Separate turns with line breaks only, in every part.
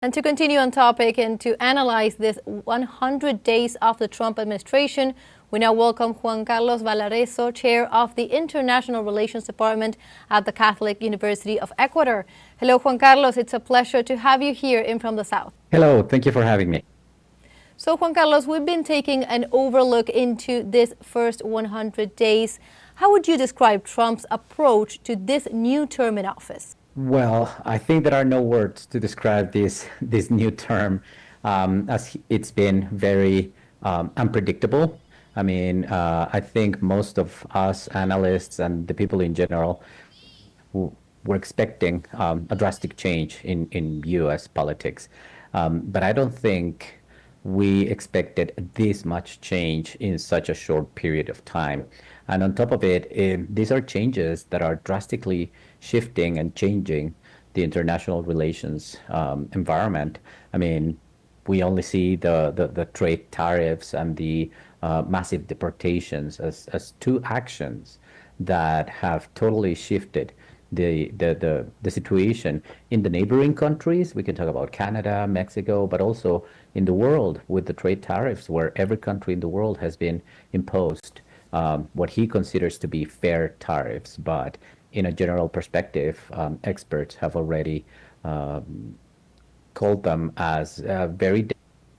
And to continue on topic and to analyze this 100 days of the Trump administration, we now welcome Juan Carlos Valarezo, Chair of the International Relations Department at the Catholic University of Ecuador. Hello, Juan Carlos. It's a pleasure to have you here in From the South.
Hello. Thank you for having me.
So, Juan Carlos, we've been taking an overlook into this first 100 days. How would you describe Trump's approach to this new term in office?
Well, I think there are no words to describe this new term, as it's been very unpredictable. I mean, I think most of us analysts and the people in general were expecting a drastic change in U.S. politics, but I don't think we expected this much change in such a short period of time. And on top of it, these are changes that are drastically shifting and changing the international relations environment. I mean, we only see the trade tariffs and the massive deportations as two actions that have totally shifted the situation in the neighboring countries. We can talk about Canada, Mexico, but also in the world with the trade tariffs, where every country in the world has been imposed what he considers to be fair tariffs. But in a general perspective, experts have already called them as very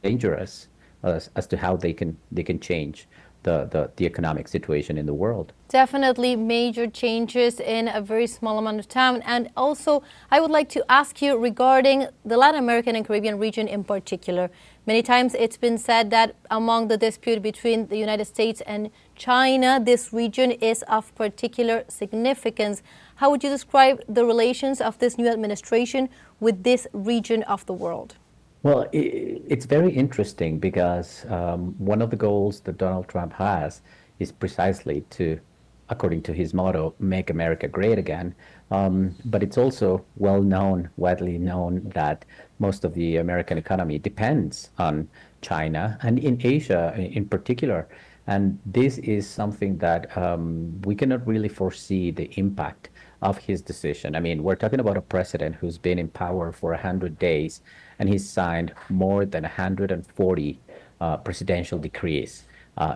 dangerous as to how they can change the economic situation in the world.
Definitely major changes in a very small amount of time. And also, I would like to ask you regarding the Latin American and Caribbean region in particular. Many times it's been said that among the dispute between the United States and China, this region is of particular significance. How would you describe the relations of this new administration with this region of the world?
Well, it's very interesting because one of the goals that Donald Trump has is precisely to, according to his motto, make America great again. But it's also widely known that most of the American economy depends on China and in Asia in particular. And this is something that we cannot really foresee the impact of his decision. I mean, we're talking about a president who's been in power for 100 days, and he's signed more than 140 presidential decrees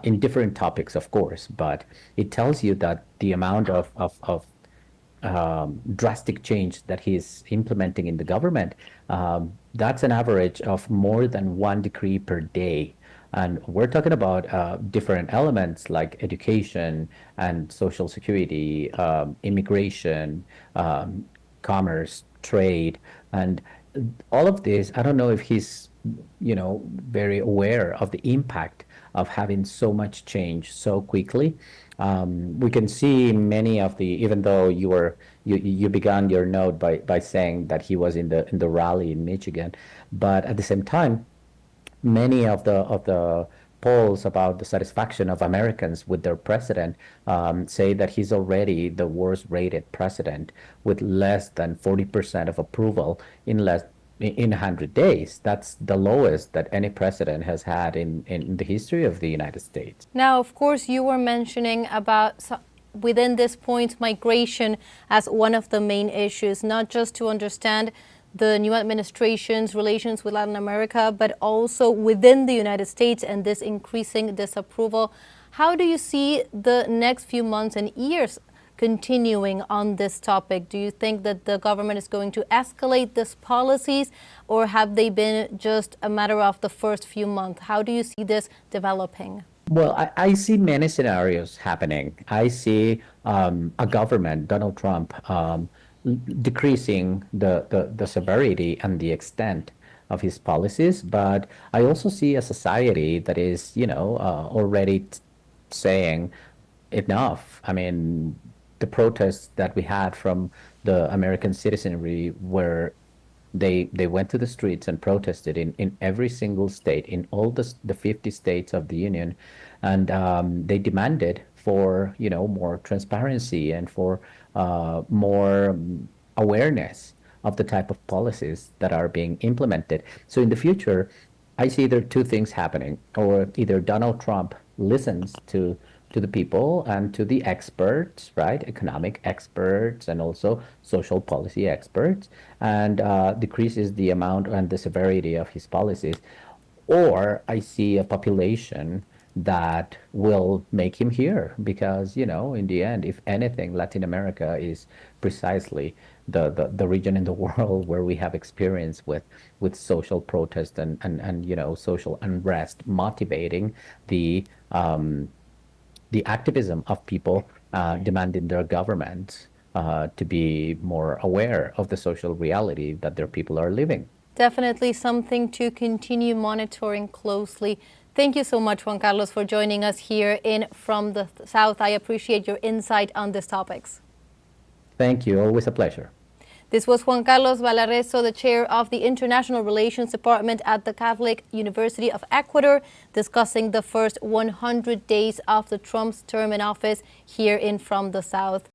in different topics, of course. But it tells you that the amount of drastic change that he's implementing in the government, that's an average of more than one decree per day. And we're talking about different elements like education and social security, immigration, commerce, trade, and all of this. I don't know if he's, very aware of the impact of having so much change so quickly. We can see many of the, even though you began your note by saying that he was in the rally in Michigan, but at the same time, many of the polls about the satisfaction of Americans with their president say that he's already the worst rated president with less than 40% of approval in 100 days. That's the lowest that any president has had in the history of the United States.
Now, of course, you were mentioning about within this point migration as one of the main issues, not just to understand the new administration's relations with Latin America, but also within the United States and this increasing disapproval. How do you see the next few months and years continuing on this topic? Do you think that the government is going to escalate these policies, or have they been just a matter of the first few months? How do you see this developing?
Well, I see many scenarios happening. I see a government, Donald Trump, decreasing the severity and the extent of his policies, but I also see a society that is, already saying enough. I mean, the protests that we had from the American citizenry, where they went to the streets and protested in every single state, in all the 50 states of the Union, and they demanded for more transparency and for more awareness of the type of policies that are being implemented. So in the future, I see there are two things happening, or either Donald Trump listens to to the people and to the experts, right? Economic experts and also social policy experts, and decreases the amount and the severity of his policies. Or I see a population that will make him here because, in the end, if anything, Latin America is precisely the region in the world where we have experience with social protest and social unrest motivating the activism of people demanding their government to be more aware of the social reality that their people are living.
Definitely something to continue monitoring closely. Thank you so much, Juan Carlos, for joining us here in From the South. I appreciate your insight on these topics.
Thank you. Always a pleasure.
This was Juan Carlos Valarezo, the chair of the International Relations Department at the Catholic University of Ecuador, discussing the first 100 days of the Trump's term in office here in From the South.